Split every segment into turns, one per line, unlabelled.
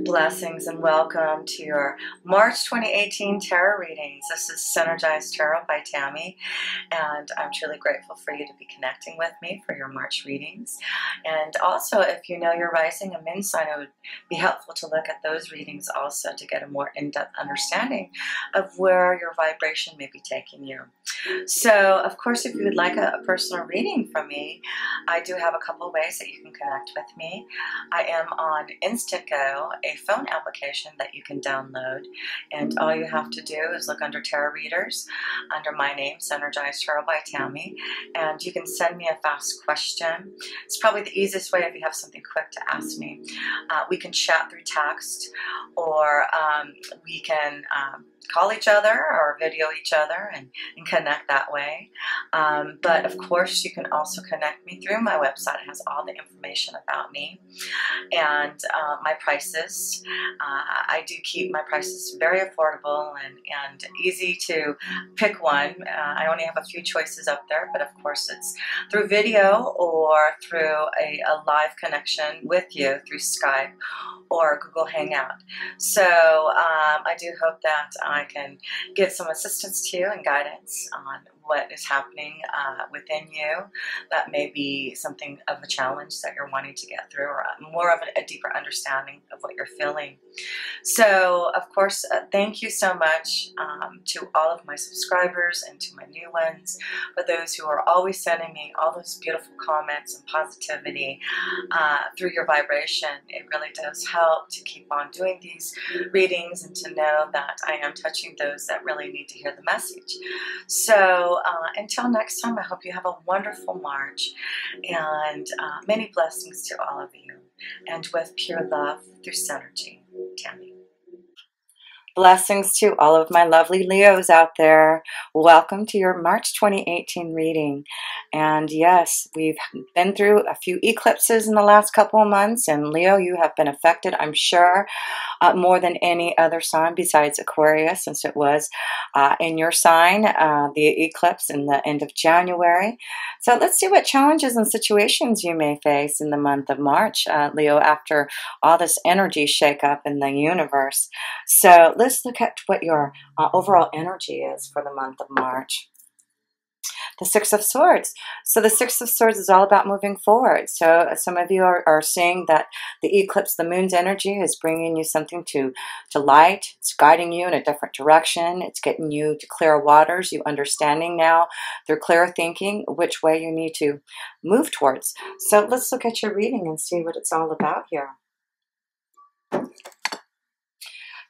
Blessings and welcome to your March 2018 tarot readings. This is Synergized Tarot by Tammy, and I'm truly grateful for you to be connecting with me for your March readings. And also, if you know your rising and moon sign, it would be helpful to look at those readings also to get a more in-depth understanding of where your vibration may be taking you. So, of course, if you would like a personal reading from me, I do have a couple of ways that you can connect with me. I am on Instant Go, a phone application that you can download, and all you have to do is look under Tarot Readers, under my name, Synergized Tarot by Tammy, and you can send me a fast question. It's probably the easiest way if you have something quick to ask me. We can chat through text, or we can call each other or video each other and connect that way. But of course, you can also connect me through my website. It has all the information about me and my prices. I do keep my prices very affordable and easy to pick one. I only have a few choices up there, but of course it's through video or through a live connection with you through Skype or Google Hangout. So I do hope that I can give some assistance to you and guidance on what is happening within you. That may be something of a challenge that you're wanting to get through, or more of a deeper understanding of what you're feeling. So, of course, thank you so much to all of my subscribers and to my new ones, for those who are always sending me all those beautiful comments and positivity through your vibration. It really does help to keep on doing these readings and to know that I am touching those that really need to hear the message. So until next time, I hope you have a wonderful March and many blessings to all of you. And with pure love through Synergy, Tammy. Blessings to all of my lovely Leos out there. Welcome to your March 2018 reading. And yes, we've been through a few eclipses in the last couple of months, and Leo, you have been affected, I'm sure, more than any other sign besides Aquarius, since it was in your sign, the eclipse in the end of January. So let's see what challenges and situations you may face in the month of March, Leo, after all this energy shakeup in the universe. So let's look at what your overall energy is for the month of March. The Six of Swords. So the Six of Swords is all about moving forward. So some of you are seeing that the eclipse, the moon's energy, is bringing you something to light. It's guiding you in a different direction. It's getting you to clear waters. You understanding now through clear thinking which way you need to move towards. So let's look at your reading and see what it's all about here.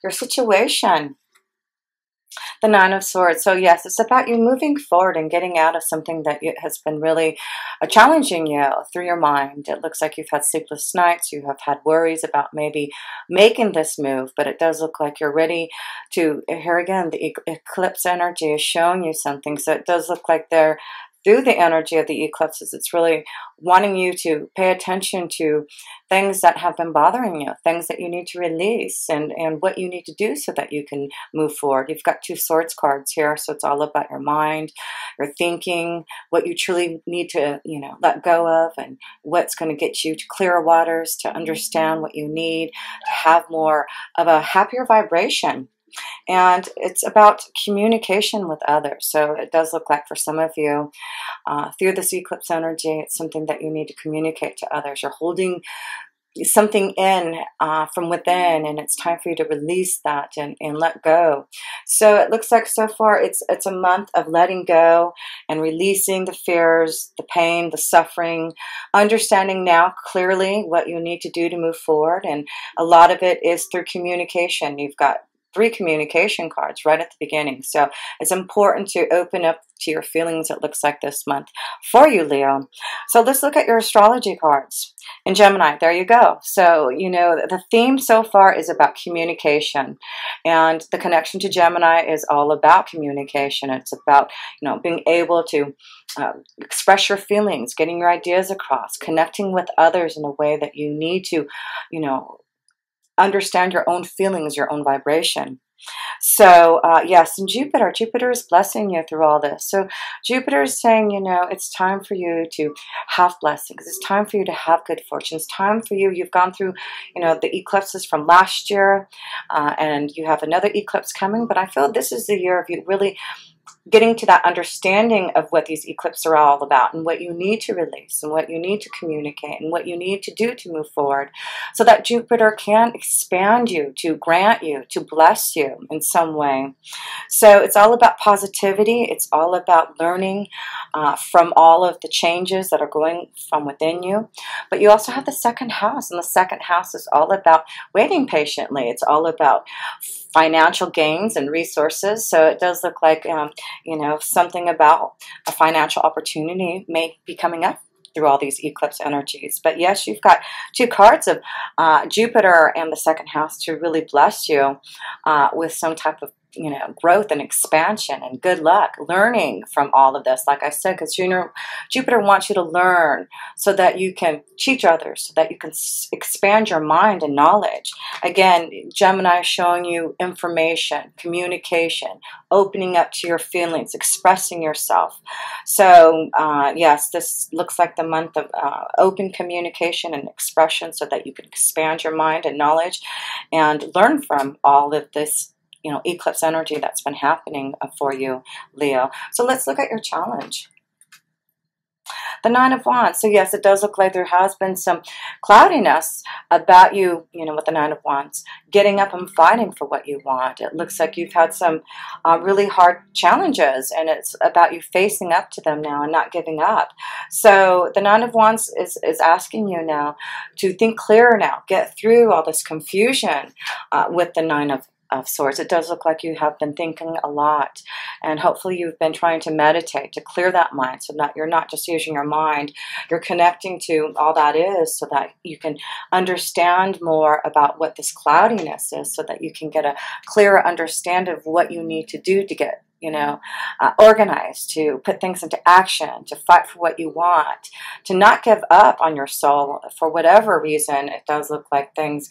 Your situation. The Nine of Swords. So yes, it's about you moving forward and getting out of something that has been really challenging you through your mind. It looks like you've had sleepless nights. You have had worries about maybe making this move, but it does look like you're ready to, here again, the eclipse energy is showing you something. So it does look like they're, through the energy of the eclipses, it's really wanting you to pay attention to things that have been bothering you, things that you need to release, and what you need to do so that you can move forward. You've got two swords cards here, so it's all about your mind, your thinking, what you truly need to, let go of, and what's going to get you to clearer waters, to understand what you need, to have more of a happier vibration. And it's about communication with others. So it does look like for some of you, through this eclipse energy, it's something that you need to communicate to others. You're holding something in from within, and it's time for you to release that and let go. So it looks like so far it's a month of letting go and releasing the fears, the pain, the suffering, understanding now clearly what you need to do to move forward. And a lot of it is through communication. You've got 3 communication cards right at the beginning. So it's important to open up to your feelings, it looks like, this month for you, Leo. So let's look at your astrology cards. In Gemini, there you go. So, the theme so far is about communication. And the connection to Gemini is all about communication. It's about, being able to express your feelings, getting your ideas across, connecting with others in a way that you need to, understand your own feelings, your own vibration. So, yes, and Jupiter is blessing you through all this. So, Jupiter is saying, you know, it's time for you to have blessings. It's time for you to have good fortune. It's time for you. You've gone through, you know, the eclipses from last year, and you have another eclipse coming. But I feel this is the year of you really getting to that understanding of what these eclipses are all about and what you need to release and what you need to communicate and what you need to do to move forward so that Jupiter can expand you, to grant you, to bless you in some way. So it's all about positivity. It's all about learning from all of the changes that are going from within you. But you also have the second house, and the second house is all about waiting patiently. It's all about financial gains and resources. So it does look like, you know, something about a financial opportunity may be coming up through all these eclipse energies. But yes, you've got two cards of Jupiter and the second house to really bless you with some type of, you know, growth and expansion and good luck, learning from all of this. Like I said, because Jupiter wants you to learn so that you can teach others, so that you can expand your mind and knowledge. Again, Gemini is showing you information, communication, opening up to your feelings, expressing yourself. So yes, this looks like the month of open communication and expression so that you can expand your mind and knowledge and learn from all of this, you know, eclipse energy that's been happening for you, Leo. So let's look at your challenge. The Nine of Wands. So yes, it does look like there has been some cloudiness about you, you know, with the Nine of Wands, getting up and fighting for what you want. It looks like you've had some really hard challenges, and it's about you facing up to them now and not giving up. So the Nine of Wands is asking you now to think clearer now, get through all this confusion with the Nine of Swords. It does look like you have been thinking a lot, and hopefully you've been trying to meditate to clear that mind so that you're not just using your mind, you're connecting to all that is so that you can understand more about what this cloudiness is so that you can get a clearer understanding of what you need to do to get, you know, organized, to put things into action, to fight for what you want, to not give up on your soul for whatever reason. It does look like things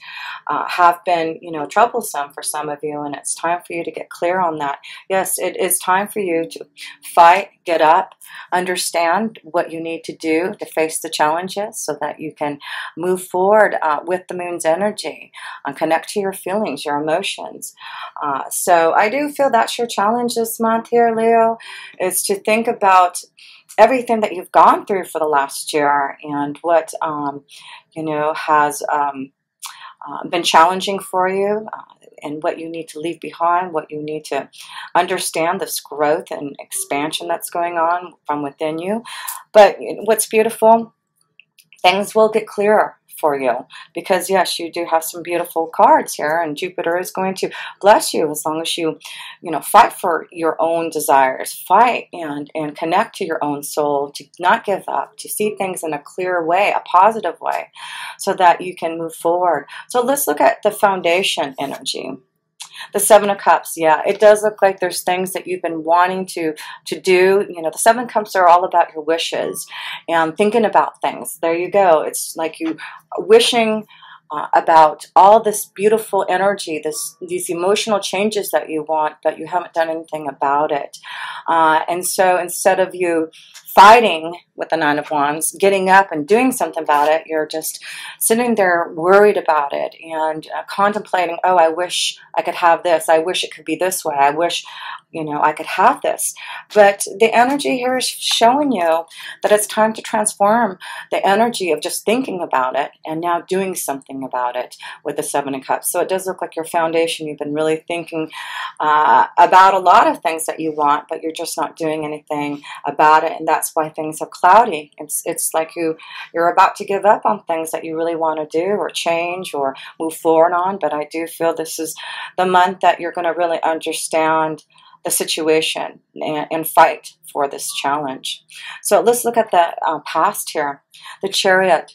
have been, you know, troublesome for some of you, and it's time for you to get clear on that. Yes, it is time for you to fight, get up, understand what you need to do to face the challenges so that you can move forward with the moon's energy and connect to your feelings, your emotions. So I do feel that's your challenge this month here, Leo, is to think about everything that you've gone through for the last year and what, you know, has been challenging for you, and what you need to leave behind, what you need to understand, this growth and expansion that's going on from within you. But what's beautiful, things will get clearer for you because yes, you do have some beautiful cards here, and Jupiter is going to bless you as long as you know, fight for your own desires, fight and connect to your own soul, to not give up, to see things in a clear way, a positive way, so that you can move forward. So let's look at the foundation energy. The Seven of Cups, yeah, it does look like there's things that you've been wanting to do. You know, the Seven Cups are all about your wishes and thinking about things. There you go. It's like you wishing about all this beautiful energy, these emotional changes that you want, but you haven't done anything about it. And so instead of you fighting with the Nine of Wands, getting up and doing something about it, you're just sitting there worried about it and contemplating, oh, I wish I could have this. I wish it could be this way. I wish, you know, I could have this. But the energy here is showing you that it's time to transform the energy of just thinking about it and now doing something about it with the Seven of Cups. So it does look like your foundation, you've been really thinking about a lot of things that you want, but you're just not doing anything about it, and that's why things are cloudy. It's like you're about to give up on things that you really want to do or change or move forward on, but I do feel this is the month that you're going to really understand the situation,
and fight for this challenge. So let's look at the past here. The Chariot.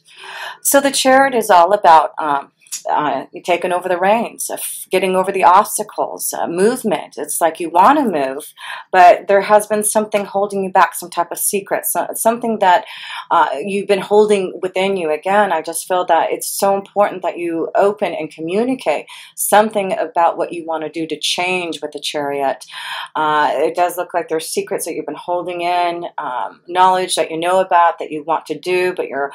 So the Chariot is all about taking over the reins, getting over the obstacles, movement. It's like you want to move, but there has been something holding you back, some type of secret, something that you've been holding within you. Again, I just feel that it's so important that you open and communicate something about what you want to do to change with the Chariot. It does look like there's secrets that you've been holding in, knowledge that you know about that you want to do, but you're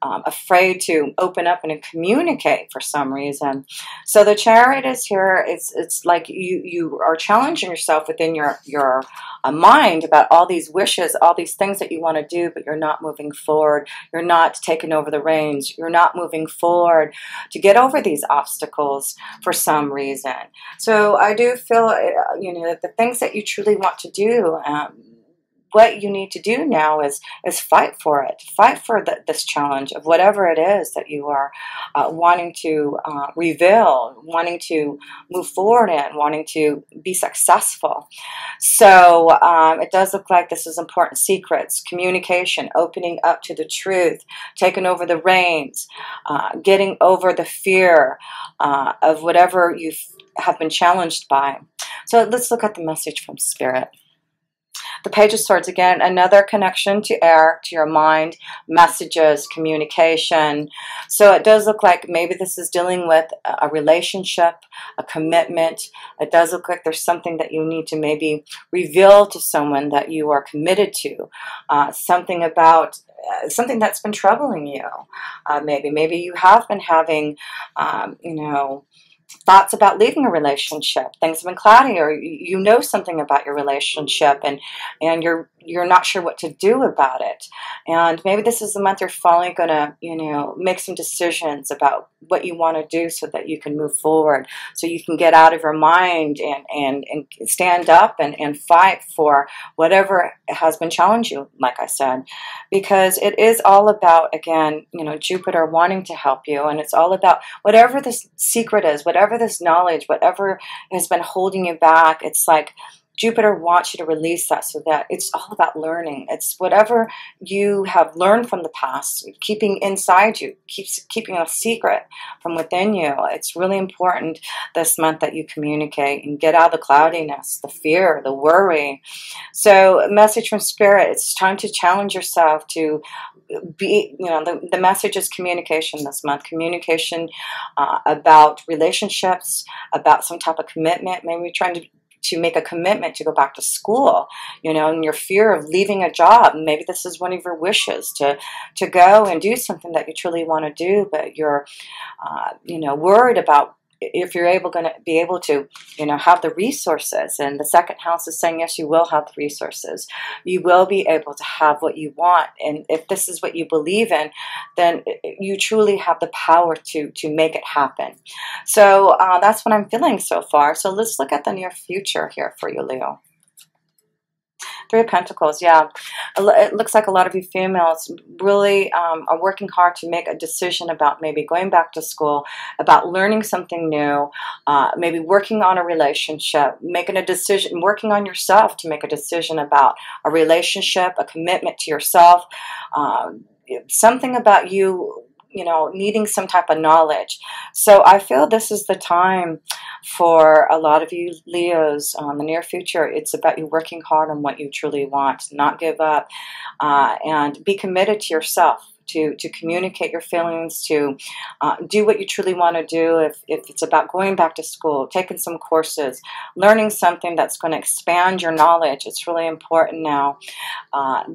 afraid to open up and communicate for some reason. So the Chariot is here. It's like you are challenging yourself within your mind about all these wishes, all these things that you want to do, but you're not moving forward. You're not taking over the reins. You're not moving forward to get over these obstacles for some reason. So I do feel, you know, the things that you truly want to do, what you need to do now is fight for it. Fight for this challenge of whatever it is that you are wanting to reveal, wanting to move forward in, wanting to be successful. So it does look like this is important secrets, communication, opening up to the truth, taking over the reins, getting over the fear of whatever you have been challenged by. So let's look at the message from Spirit. The Page of Swords, again, another connection to air, to your mind, messages, communication. So it does look like maybe this is dealing with a relationship, a commitment. It does look like there's something that you need to maybe reveal to someone that you are committed to. Something about something that's been troubling you. Maybe you have been having, you know, thoughts about leaving a relationship. Things have been cloudy, or you know something about your relationship, and you're not sure what to do about it. And maybe this is the month you're finally going to, you know, make some decisions about what you want to do so that you can move forward, so you can get out of your mind and stand up and fight for whatever has been challenging you, like I said, because it is all about, again, you know, Jupiter wanting to help you, and it's all about whatever this secret is, whatever this knowledge, whatever has been holding you back. It's like Jupiter wants you to release that, so that it's all about learning. It's whatever you have learned from the past, keeping inside you, keeping a secret from within you. It's really important this month that you communicate and get out of the cloudiness, the fear, the worry. So, a message from Spirit, it's time to challenge yourself to be, you know, the message is communication this month. Communication about relationships, about some type of commitment, maybe trying to make a commitment to go back to school, you know, and your fear of leaving a job. Maybe this is one of your wishes to go and do something that you truly want to do, but you're, you know, worried about if you're going to be able to, you know, have the resources. And the second house is saying, yes, you will have the resources. You will be able to have what you want. And if this is what you believe in, then you truly have the power to make it happen. So that's what I'm feeling so far. So let's look at the near future here for you, Leo. Three of Pentacles, yeah. It looks like a lot of you females really are working hard to make a decision about maybe going back to school, about learning something new, maybe working on a relationship, making a decision, working on yourself to make a decision about a relationship, a commitment to yourself, something about you, you know, needing some type of knowledge. So I feel this is the time for a lot of you Leos in the near future. It's about you working hard on what you truly want, not give up, and be committed to yourself, to communicate your feelings, to do what you truly want to do. If it's about going back to school, taking some courses, learning something that's going to expand your knowledge, it's really important now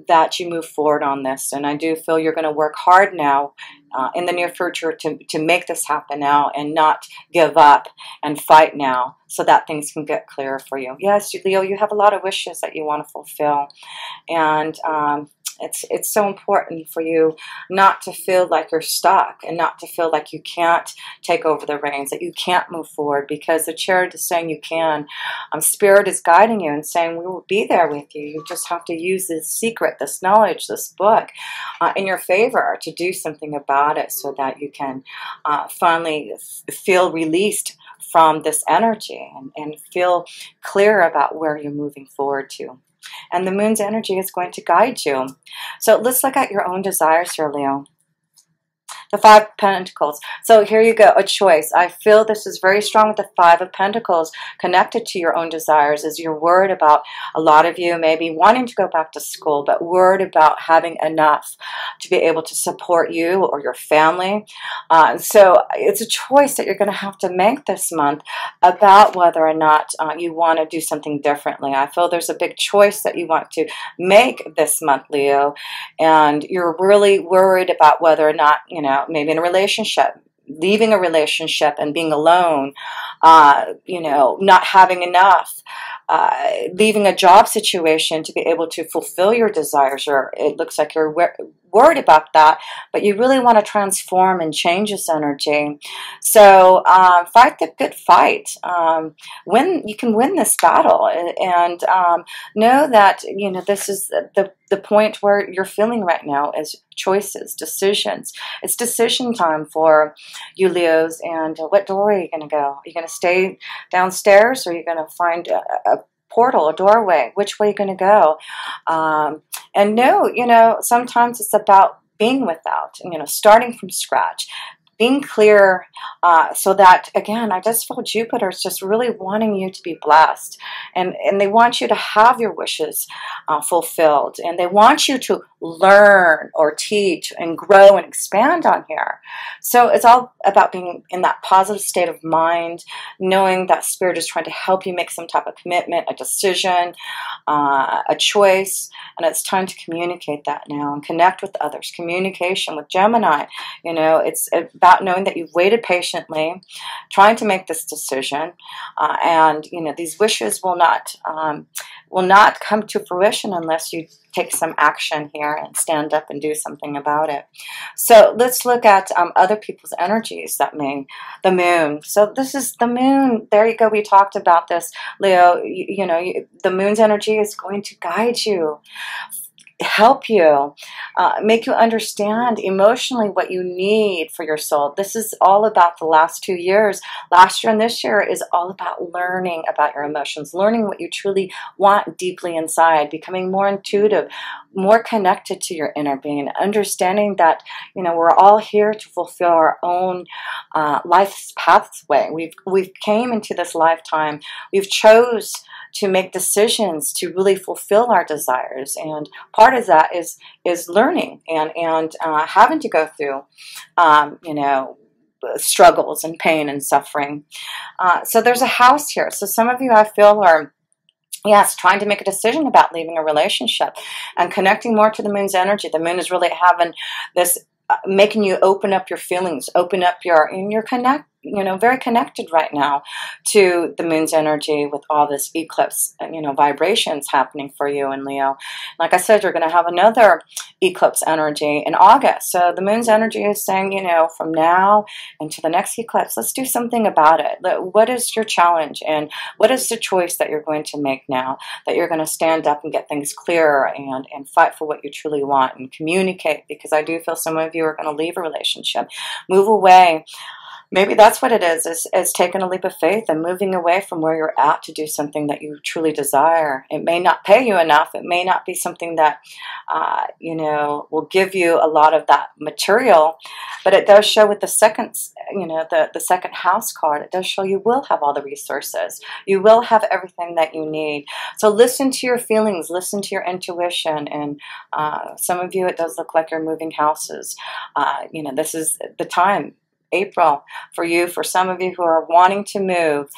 that you move forward on this. And I do feel you're going to work hard now in the near future to make this happen now, and not give up and fight now, so that things can get clearer for you. Yes, Leo, you have a lot of wishes that you want to fulfill, and it's so important for you not to feel like you're stuck, and not to feel like you can't take over the reins, that you can't move forward, because the Chariot is saying you can. Spirit is guiding you and saying we will be there with you. You just have to use this secret, this knowledge, this book in your favor to do something about it, so that you can finally feel released from this energy and feel clear about where you're moving forward to. And the moon's energy is going to guide you. So let's look at your own desires here, Leo. The Five of Pentacles. So here you go, a choice. I feel this is very strong with the Five of Pentacles connected to your own desires, as you're worried about, a lot of you maybe wanting to go back to school, but worried about having enough to be able to support you or your family. So it's a choice that you're going to have to make this month about whether or not you want to do something differently. I feel there's a big choice that you want to make this month, Leo, and you're really worried about whether or not, you know, maybe in a relationship, leaving a relationship and being alone, you know, not having enough, leaving a job situation to be able to fulfill your desires, or it looks like you're worried about that, but you really want to transform and change this energy. So fight the good fight. You can win this battle, and know that, you know, this is the point where you're feeling right now is choices, decisions. It's decision time for you Leos. And what door are you going to go? Are you going to stay downstairs, or are you going to find a portal, a doorway? Which way are you going to go? And no, you know, sometimes it's about being without, you know, starting from scratch, being clear, so that, again, I just feel Jupiter is just really wanting you to be blessed, and they want you to have your wishes fulfilled, and they want you to learn or teach and grow and expand on here. So it's all about being in that positive state of mind, knowing that Spirit is trying to help you make some type of commitment, a decision, a choice, and it's time to communicate that now and connect with others. Communication with Gemini, you know, it's about knowing that you've waited patiently, trying to make this decision, and, you know, these wishes will not come to fruition unless you take some action here and stand up and do something about it. So let's look at other people's energies that mean the moon. So this is the moon. There you go. We talked about this, Leo. You know, the moon's energy is going to guide you, help you, make you understand emotionally what you need for your soul. This is all about the last 2 years. Last year and this year is all about learning about your emotions, learning what you truly want deeply inside, becoming more intuitive, more connected to your inner being, understanding that, you know, we're all here to fulfill our own life's pathway. We've came into this lifetime. We've chose to make decisions to really fulfill our desires, and part of that is learning and having to go through you know, struggles and pain and suffering. So there's a house here. So some of you, I feel, are, yes, trying to make a decision about leaving a relationship and connecting more to the moon's energy. The moon is really having this, making you open up your feelings, open up you're you know, very connected right now to the moon's energy with all this eclipse, you know, vibrations happening for you in Leo. Like I said, you're going to have another eclipse energy in August. So the moon's energy is saying, you know, from now into the next eclipse, let's do something about it. What is your challenge, and what is the choice that you're going to make now, that you're going to stand up and get things clearer and fight for what you truly want and communicate? Because I do feel some of you are going to leave a relationship, move away. Maybe that's what it is taking a leap of faith and moving away from where you're at to do something that you truly desire. It may not pay you enough. It may not be something that, you know, will give you a lot of that material, but it does show with the second, you know, the second house card, it does show you will have all the resources. You will have everything that you need. So listen to your feelings, listen to your intuition, and some of you, it does look like you're moving houses. You know, this is the time, April, for you, for some of you who are wanting to move,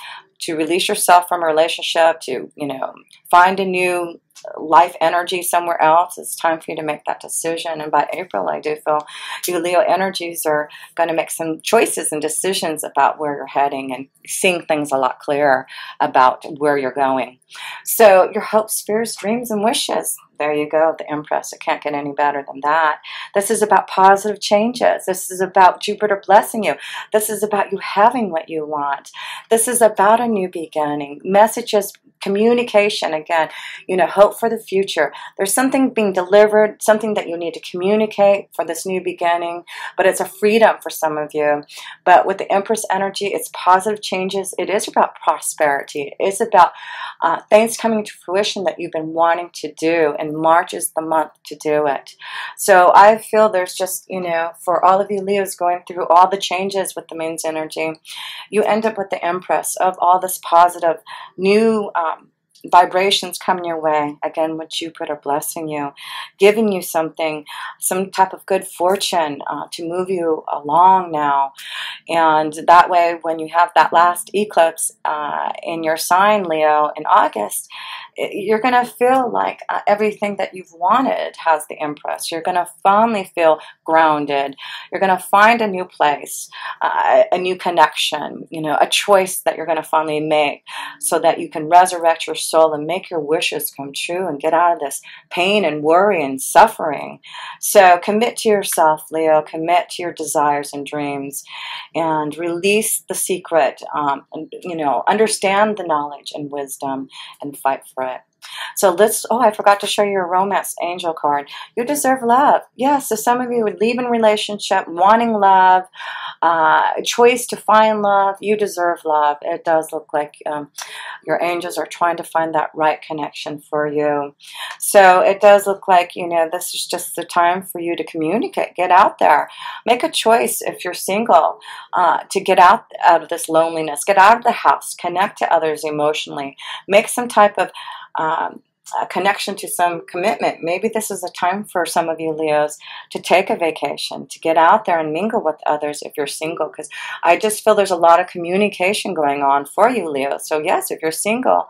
to release yourself from a relationship, to, you know, find a new life energy somewhere else. It's time for you to make that decision. And by April, I do feel you Leo energies are going to make some choices and decisions about where you're heading and seeing things a lot clearer about where you're going. So your hopes, fears, dreams, and wishes. There you go, the Empress. It can't get any better than that. This is about positive changes. This is about Jupiter blessing you. This is about you having what you want. This is about a new beginning. Messages communication again, you know, hope for the future. There's something being delivered, something that you need to communicate for this new beginning, but it's a freedom for some of you. But with the Empress energy, it's positive changes. It is about prosperity. It is about things coming to fruition that you've been wanting to do, and March is the month to do it. So I feel there's just, you know, for all of you Leos going through all the changes with the moon's energy, you end up with the Empress of all this positive new vibrations coming your way, again with Jupiter blessing you, giving you something, some type of good fortune to move you along now. And that way, when you have that last eclipse in your sign, Leo, in August, you're going to feel like everything that you've wanted has the Empress. You're going to finally feel grounded. You're going to find a new place, a new connection, you know, a choice that you're going to finally make so that you can resurrect your soul and make your wishes come true and get out of this pain and worry and suffering. So commit to yourself, Leo. Commit to your desires and dreams, and release the secret, and, you know, understand the knowledge and wisdom and fight for it. So let's, oh, I forgot to show you a romance angel card. You deserve love. Yes, so some of you would leave in relationship, wanting love, choice to find love. You deserve love. It does look like your angels are trying to find that right connection for you. So it does look like, you know, this is just the time for you to communicate. Get out there. Make a choice if you're single to get out of this loneliness. Get out of the house. Connect to others emotionally. Make some type of a connection to some commitment. Maybe this is a time for some of you Leos to take a vacation, to get out there and mingle with others if you're single, because I just feel there's a lot of communication going on for you Leos. So yes, if you're single,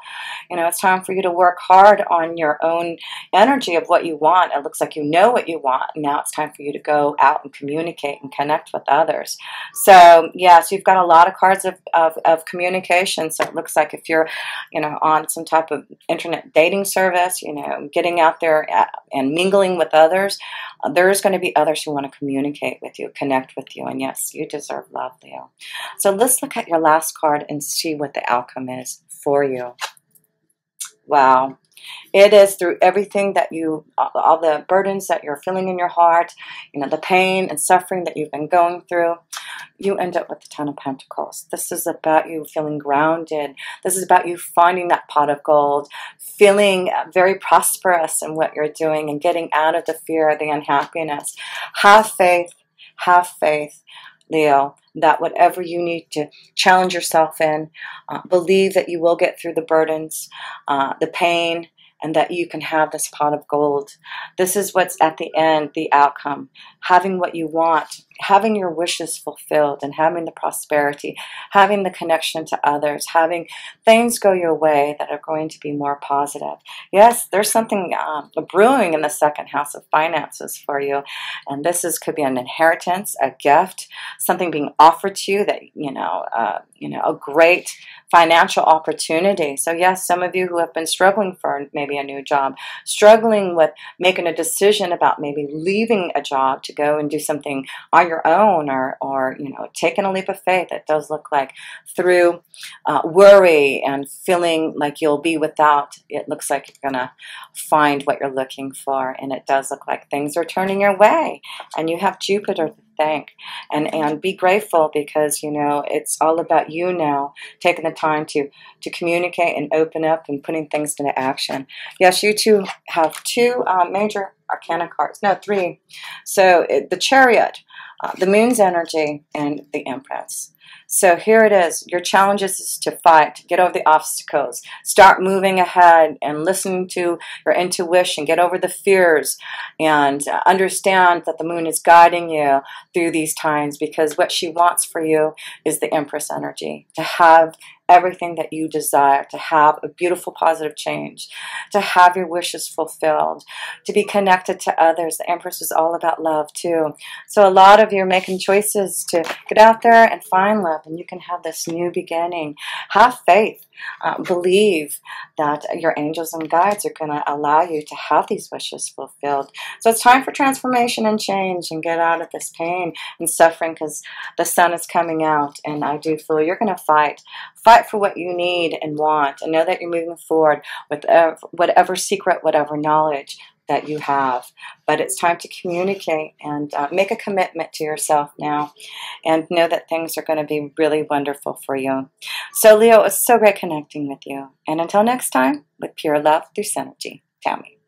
you know, it's time for you to work hard on your own energy of what you want. It looks like you know what you want. Now it's time for you to go out and communicate and connect with others. So yes, you've got a lot of cards of communication. So it looks like if you're, you know, on some type of internet dating service, you know, getting out there and mingling with others, there's going to be others who want to communicate with you, connect with you, and yes, you deserve love, Leo. So let's look at your last card and see what the outcome is for you. Wow. It is through everything that you, all the burdens that you're feeling in your heart, you know, the pain and suffering that you've been going through, you end up with the Ten of Pentacles. This is about you feeling grounded. This is about you finding that pot of gold, feeling very prosperous in what you're doing and getting out of the fear, the unhappiness. Have faith, Leo, that whatever you need to challenge yourself in, believe that you will get through the burdens, the pain, and that you can have this pot of gold. This is what's at the end, the outcome. Having what you want, having your wishes fulfilled, and having the prosperity, having the connection to others, having things go your way that are going to be more positive. Yes, there's something brewing in the second house of finances for you. And this could be an inheritance, a gift, something being offered to you that, you know, a great financial opportunity. So yes, some of you who have been struggling for maybe a new job, struggling with making a decision about maybe leaving a job to go and do something on your own, or you know, taking a leap of faith. It does look like through worry and feeling like you'll be without, it looks like you're gonna find what you're looking for, and it does look like things are turning your way, and you have Jupiter to thank, and be grateful, because you know it's all about you now, taking the time to communicate and open up and putting things into action. Yes, you two have two major arcana cards, no, three. So the Chariot, the Moon's energy, and the Empress. So here it is. Your challenge is to fight, get over the obstacles, start moving ahead and listen to your intuition, get over the fears, and understand that the moon is guiding you through these times, because what she wants for you is the Empress energy, to have everything that you desire, to have a beautiful positive change, to have your wishes fulfilled, to be connected to others. The Empress is all about love too. So a lot of you are making choices to get out there and find love, and you can have this new beginning. Have faith. Believe that your angels and guides are going to allow you to have these wishes fulfilled. So it's time for transformation and change, and get out of this pain and suffering, because the sun is coming out, and I do feel you're going to fight fight for what you need and want, and know that you're moving forward with whatever secret, whatever knowledge that you have. But it's time to communicate and make a commitment to yourself now, and know that things are going to be really wonderful for you. So Leo, it's so great connecting with you. And until next time, with pure love through Synergy, Tammy.